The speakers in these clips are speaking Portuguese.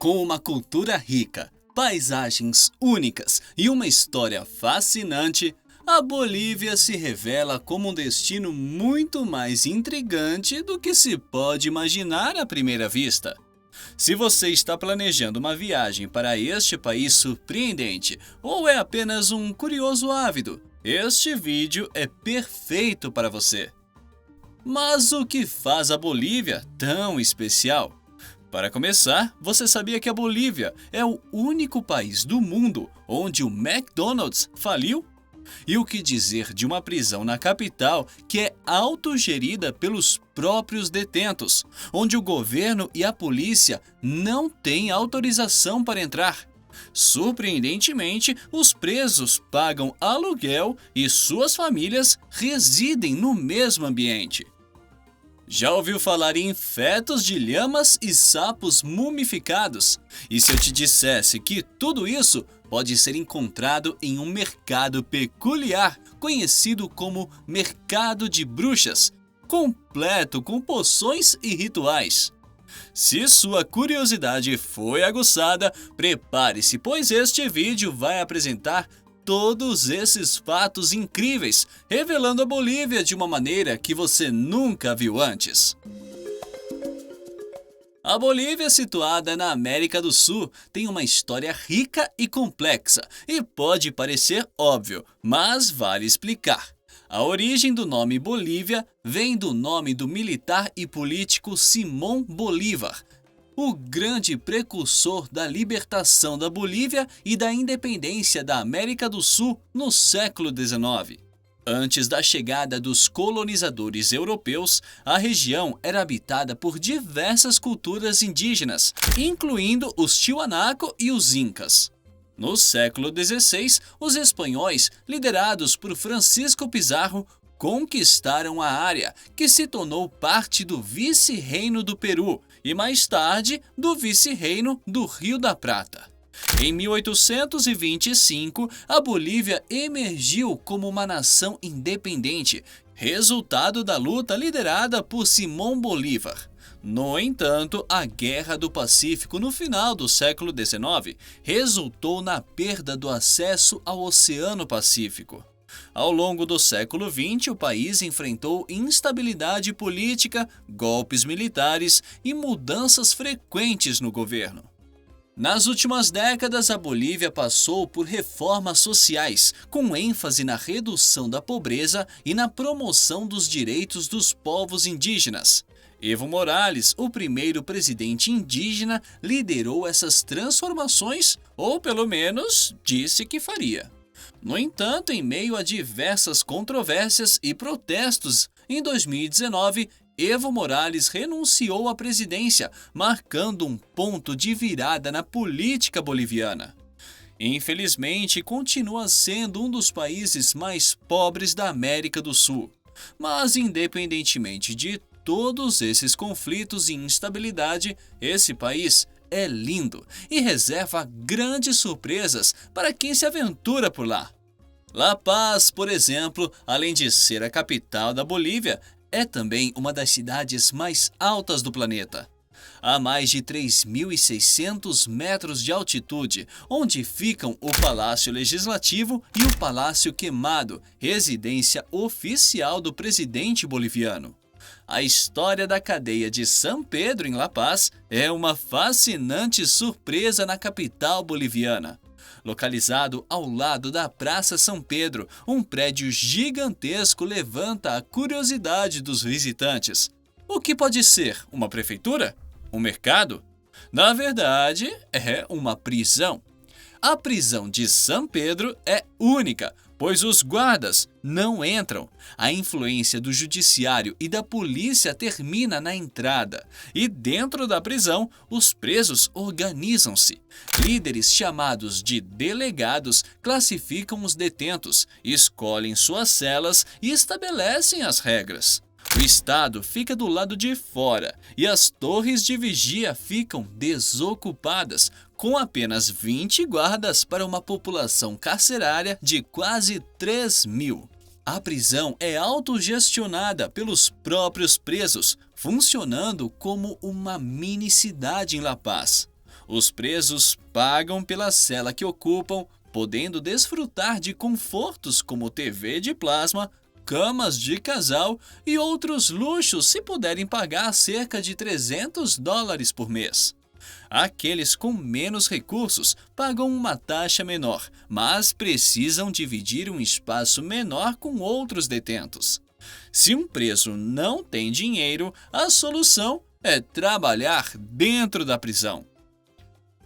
Com uma cultura rica, paisagens únicas e uma história fascinante, a Bolívia se revela como um destino muito mais intrigante do que se pode imaginar à primeira vista. Se você está planejando uma viagem para este país surpreendente ou é apenas um curioso ávido, este vídeo é perfeito para você. Mas o que faz a Bolívia tão especial? Para começar, você sabia que a Bolívia é o único país do mundo onde o McDonald's faliu? E o que dizer de uma prisão na capital que é autogerida pelos próprios detentos, onde o governo e a polícia não têm autorização para entrar? Surpreendentemente, os presos pagam aluguel e suas famílias residem no mesmo ambiente. Já ouviu falar em fetos de lhamas e sapos mumificados? E se eu te dissesse que tudo isso pode ser encontrado em um mercado peculiar, conhecido como Mercado de Bruxas, completo com poções e rituais? Se sua curiosidade foi aguçada, prepare-se, pois este vídeo vai apresentar todos esses fatos incríveis, revelando a Bolívia de uma maneira que você nunca viu antes. A Bolívia, situada na América do Sul, tem uma história rica e complexa e pode parecer óbvio, mas vale explicar. A origem do nome Bolívia vem do nome do militar e político Simón Bolívar, o grande precursor da libertação da Bolívia e da independência da América do Sul no século XIX. Antes da chegada dos colonizadores europeus, a região era habitada por diversas culturas indígenas, incluindo os Tiwanaku e os Incas. No século XVI, os espanhóis, liderados por Francisco Pizarro, conquistaram a área, que se tornou parte do vice-reino do Peru e mais tarde do vice-reino do Rio da Prata. Em 1825, a Bolívia emergiu como uma nação independente, resultado da luta liderada por Simón Bolívar. No entanto, a Guerra do Pacífico no final do século XIX resultou na perda do acesso ao Oceano Pacífico. Ao longo do século XX, o país enfrentou instabilidade política, golpes militares e mudanças frequentes no governo. Nas últimas décadas, a Bolívia passou por reformas sociais, com ênfase na redução da pobreza e na promoção dos direitos dos povos indígenas. Evo Morales, o primeiro presidente indígena, liderou essas transformações, ou pelo menos disse que faria. No entanto, em meio a diversas controvérsias e protestos, em 2019, Evo Morales renunciou à presidência, marcando um ponto de virada na política boliviana. Infelizmente, continua sendo um dos países mais pobres da América do Sul. Mas, independentemente de todos esses conflitos e instabilidade, esse país é lindo e reserva grandes surpresas para quem se aventura por lá. La Paz, por exemplo, além de ser a capital da Bolívia, é também uma das cidades mais altas do planeta. Há mais de 3.600 metros de altitude, onde ficam o Palácio Legislativo e o Palácio Quemado, residência oficial do presidente boliviano. A história da cadeia de San Pedro em La Paz é uma fascinante surpresa na capital boliviana. Localizado ao lado da Praça São Pedro, um prédio gigantesco levanta a curiosidade dos visitantes. O que pode ser? Uma prefeitura? Um mercado? Na verdade, é uma prisão. A prisão de São Pedro é única, pois os guardas não entram. A influência do judiciário e da polícia termina na entrada. E dentro da prisão, os presos organizam-se. Líderes chamados de delegados classificam os detentos, escolhem suas celas e estabelecem as regras. O Estado fica do lado de fora e as torres de vigia ficam desocupadas, com apenas 20 guardas para uma população carcerária de quase 3.000. A prisão é autogestionada pelos próprios presos, funcionando como uma mini cidade em La Paz. Os presos pagam pela cela que ocupam, podendo desfrutar de confortos como TV de plasma, camas de casal e outros luxos se puderem pagar cerca de US$ 300 por mês. Aqueles com menos recursos pagam uma taxa menor, mas precisam dividir um espaço menor com outros detentos. Se um preso não tem dinheiro, a solução é trabalhar dentro da prisão.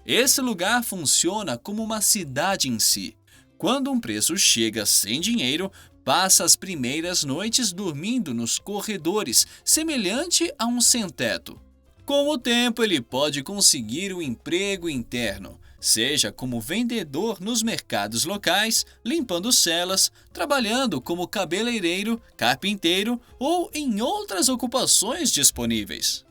Esse lugar funciona como uma cidade em si. Quando um preso chega sem dinheiro, passa as primeiras noites dormindo nos corredores, semelhante a um sem-teto. Com o tempo, ele pode conseguir um emprego interno, seja como vendedor nos mercados locais, limpando celas, trabalhando como cabeleireiro, carpinteiro ou em outras ocupações disponíveis.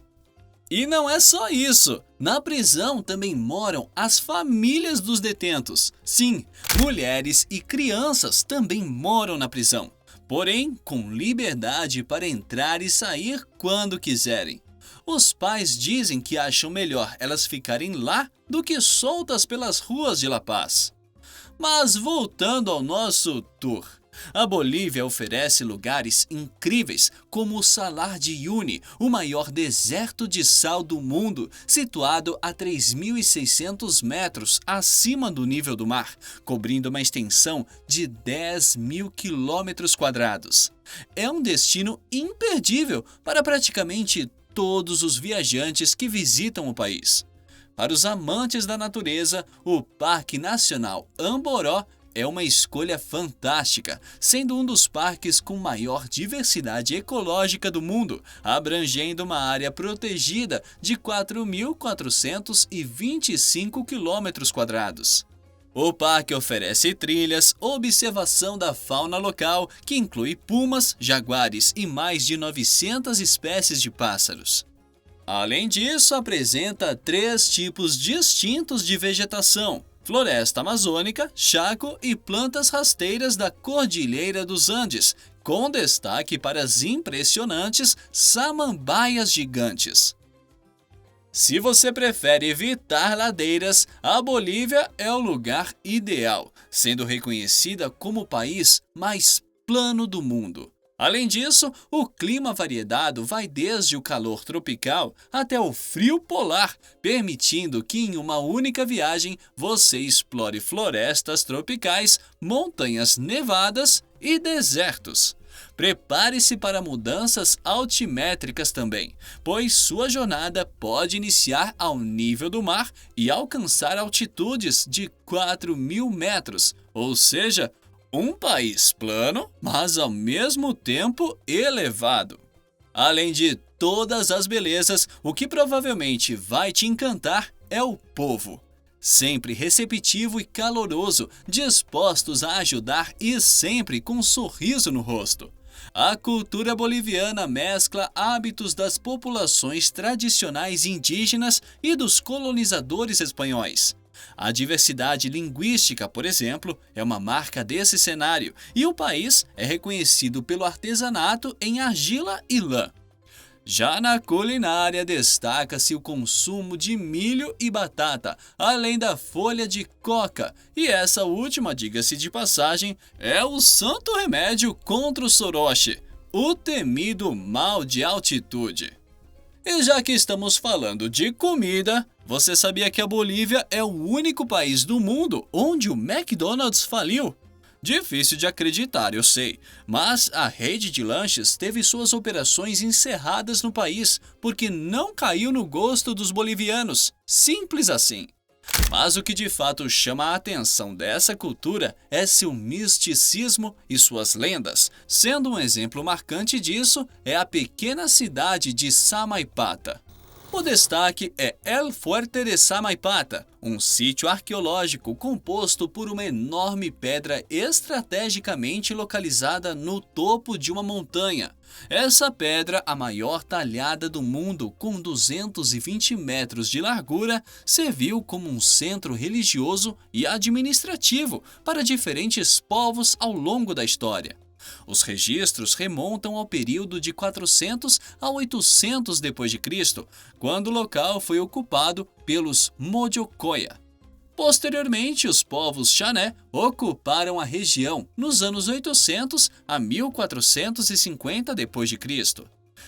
E não é só isso. Na prisão também moram as famílias dos detentos. Sim, mulheres e crianças também moram na prisão, porém com liberdade para entrar e sair quando quiserem. Os pais dizem que acham melhor elas ficarem lá do que soltas pelas ruas de La Paz. Mas voltando ao nosso tour. A Bolívia oferece lugares incríveis, como o Salar de Uyuni, o maior deserto de sal do mundo, situado a 3.600 metros acima do nível do mar, cobrindo uma extensão de 10.000 quilômetros quadrados. É um destino imperdível para praticamente todos os viajantes que visitam o país. Para os amantes da natureza, o Parque Nacional Amboró é uma escolha fantástica, sendo um dos parques com maior diversidade ecológica do mundo, abrangendo uma área protegida de 4.425 km². O parque oferece trilhas, observação da fauna local, que inclui pumas, jaguares e mais de 900 espécies de pássaros. Além disso, apresenta 3 tipos distintos de vegetação: floresta amazônica, chaco e plantas rasteiras da Cordilheira dos Andes, com destaque para as impressionantes samambaias gigantes. Se você prefere evitar ladeiras, a Bolívia é o lugar ideal, sendo reconhecida como o país mais plano do mundo. Além disso, o clima variedado vai desde o calor tropical até o frio polar, permitindo que em uma única viagem você explore florestas tropicais, montanhas nevadas e desertos. Prepare-se para mudanças altimétricas também, pois sua jornada pode iniciar ao nível do mar e alcançar altitudes de 4.000 metros, ou seja, um país plano, mas ao mesmo tempo elevado. Além de todas as belezas, o que provavelmente vai te encantar é o povo. Sempre receptivo e caloroso, dispostos a ajudar e sempre com um sorriso no rosto. A cultura boliviana mescla hábitos das populações tradicionais indígenas e dos colonizadores espanhóis. A diversidade linguística, por exemplo, é uma marca desse cenário, e o país é reconhecido pelo artesanato em argila e lã. Já na culinária, destaca-se o consumo de milho e batata, além da folha de coca. E essa última, diga-se de passagem, é o santo remédio contra o soroche, o temido mal de altitude. E já que estamos falando de comida, você sabia que a Bolívia é o único país do mundo onde o McDonald's faliu? Difícil de acreditar, eu sei, mas a rede de lanches teve suas operações encerradas no país porque não caiu no gosto dos bolivianos. Simples assim. Mas o que de fato chama a atenção dessa cultura é seu misticismo e suas lendas, sendo um exemplo marcante disso é a pequena cidade de Samaipata. O destaque é El Fuerte de Samaipata, um sítio arqueológico composto por uma enorme pedra estrategicamente localizada no topo de uma montanha. Essa pedra, a maior talhada do mundo com 220 metros de largura, serviu como um centro religioso e administrativo para diferentes povos ao longo da história. Os registros remontam ao período de 400 a 800 d.C., quando o local foi ocupado pelos Mojocoia. Posteriormente, os povos Xané ocuparam a região nos anos 800 a 1450 d.C.,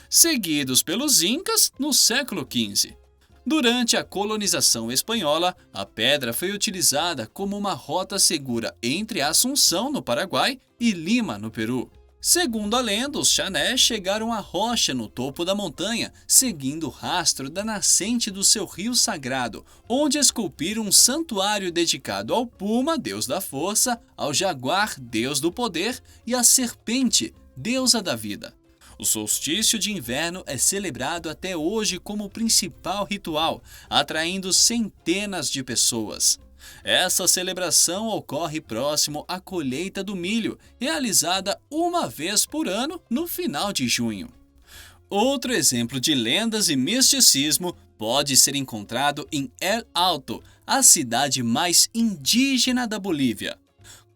seguidos pelos Incas no século XV. Durante a colonização espanhola, a pedra foi utilizada como uma rota segura entre Assunção, no Paraguai, e Lima, no Peru. Segundo a lenda, os Xané chegaram à rocha no topo da montanha, seguindo o rastro da nascente do seu rio sagrado, onde esculpiram um santuário dedicado ao puma, deus da força, ao jaguar, deus do poder, e à serpente, deusa da vida. O solstício de inverno é celebrado até hoje como o principal ritual, atraindo centenas de pessoas. Essa celebração ocorre próximo à colheita do milho, realizada uma vez por ano no final de junho. Outro exemplo de lendas e misticismo pode ser encontrado em El Alto, a cidade mais indígena da Bolívia.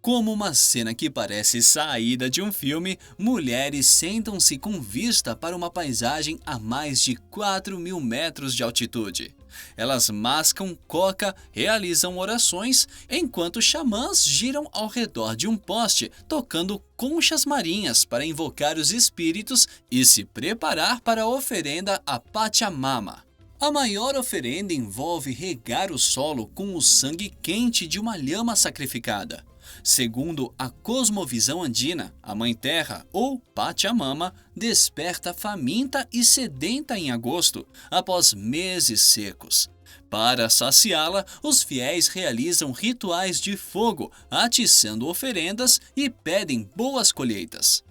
Como uma cena que parece saída de um filme, mulheres sentam-se com vista para uma paisagem a mais de 4.000 metros de altitude. Elas mascam coca, realizam orações, enquanto xamãs giram ao redor de um poste, tocando conchas marinhas para invocar os espíritos e se preparar para a oferenda a Pachamama. A maior oferenda envolve regar o solo com o sangue quente de uma lhama sacrificada. Segundo a cosmovisão andina, a Mãe Terra, ou Pachamama, desperta faminta e sedenta em agosto, após meses secos. Para saciá-la, os fiéis realizam rituais de fogo, atiçando oferendas e pedem boas colheitas.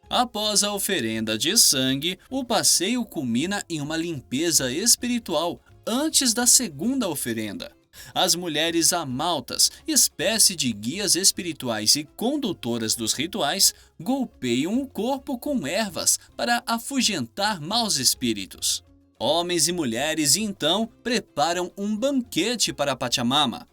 Após a oferenda de sangue, o passeio culmina em uma limpeza espiritual antes da segunda oferenda. As mulheres amaltas, espécie de guias espirituais e condutoras dos rituais, golpeiam o corpo com ervas para afugentar maus espíritos. Homens e mulheres então preparam um banquete para Pachamama.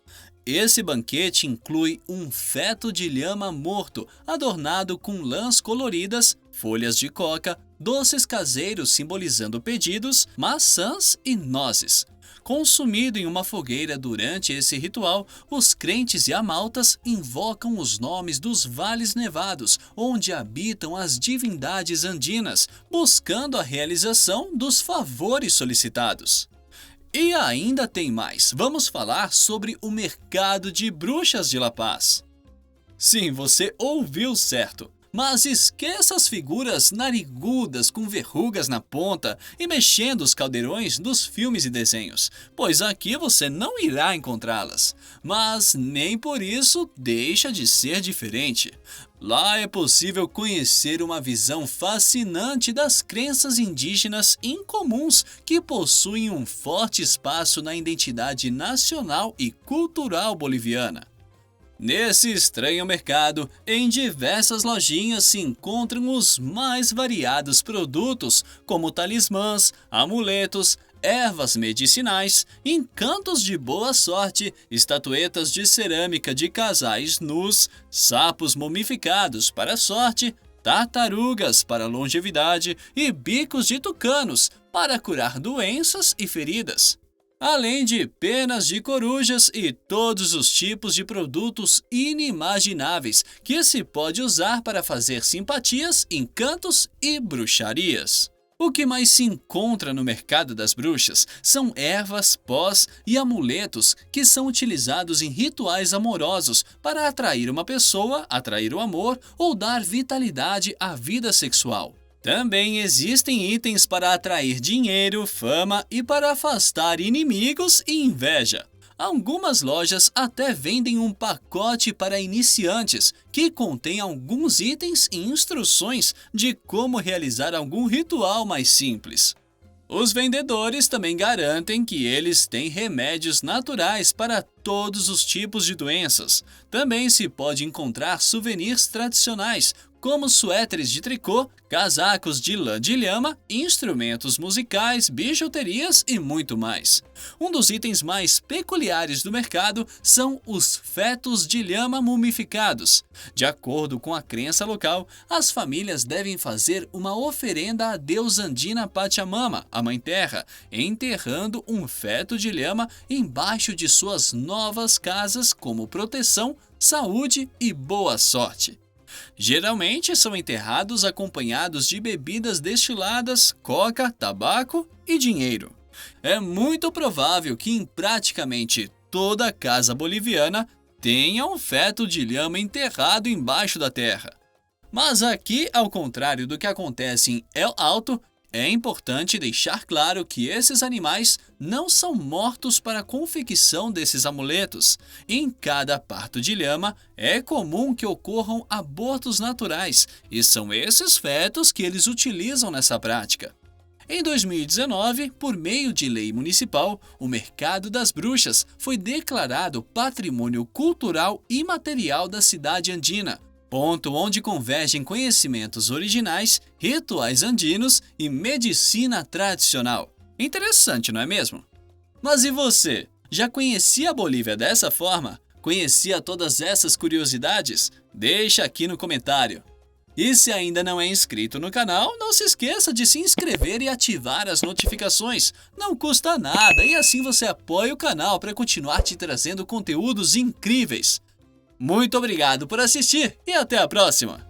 Esse banquete inclui um feto de lhama morto, adornado com lãs coloridas, folhas de coca, doces caseiros simbolizando pedidos, maçãs e nozes. Consumido em uma fogueira durante esse ritual, os crentes e amaltas invocam os nomes dos vales nevados, onde habitam as divindades andinas, buscando a realização dos favores solicitados. E ainda tem mais. Vamos falar sobre o mercado de bruxas de La Paz. Sim, você ouviu certo. Mas esqueça as figuras narigudas com verrugas na ponta e mexendo os caldeirões dos filmes e desenhos, pois aqui você não irá encontrá-las. Mas nem por isso deixa de ser diferente. Lá é possível conhecer uma visão fascinante das crenças indígenas incomuns que possuem um forte espaço na identidade nacional e cultural boliviana. Nesse estranho mercado, em diversas lojinhas se encontram os mais variados produtos, como talismãs, amuletos, ervas medicinais, encantos de boa sorte, estatuetas de cerâmica de casais nus, sapos mumificados para a sorte, tartarugas para a longevidade e bicos de tucanos para curar doenças e feridas. Além de penas de corujas e todos os tipos de produtos inimagináveis que se pode usar para fazer simpatias, encantos e bruxarias. O que mais se encontra no mercado das bruxas são ervas, pós e amuletos que são utilizados em rituais amorosos para atrair uma pessoa, atrair o amor ou dar vitalidade à vida sexual. Também existem itens para atrair dinheiro, fama e para afastar inimigos e inveja. Algumas lojas até vendem um pacote para iniciantes que contém alguns itens e instruções de como realizar algum ritual mais simples. Os vendedores também garantem que eles têm remédios naturais para todos os tipos de doenças. Também se pode encontrar souvenirs tradicionais, como suéteres de tricô, casacos de lã de lhama, instrumentos musicais, bijuterias e muito mais. Um dos itens mais peculiares do mercado são os fetos de lhama mumificados. De acordo com a crença local, as famílias devem fazer uma oferenda à deusa andina Pachamama, a Mãe Terra, enterrando um feto de lhama embaixo de suas novas casas como proteção, saúde e boa sorte. Geralmente são enterrados acompanhados de bebidas destiladas, coca, tabaco e dinheiro. É muito provável que em praticamente toda casa boliviana tenha um feto de lhama enterrado embaixo da terra. Mas aqui, ao contrário do que acontece em El Alto, é importante deixar claro que esses animais não são mortos para a confecção desses amuletos. Em cada parto de lhama, é comum que ocorram abortos naturais, e são esses fetos que eles utilizam nessa prática. Em 2019, por meio de lei municipal, o Mercado das Bruxas foi declarado Patrimônio Cultural Imaterial da cidade andina, ponto onde convergem conhecimentos originais, rituais andinos e medicina tradicional. Interessante, não é mesmo? Mas e você? Já conhecia a Bolívia dessa forma? Conhecia todas essas curiosidades? Deixa aqui no comentário. E se ainda não é inscrito no canal, não se esqueça de se inscrever e ativar as notificações. Não custa nada e assim você apoia o canal para continuar te trazendo conteúdos incríveis. Muito obrigado por assistir e até a próxima!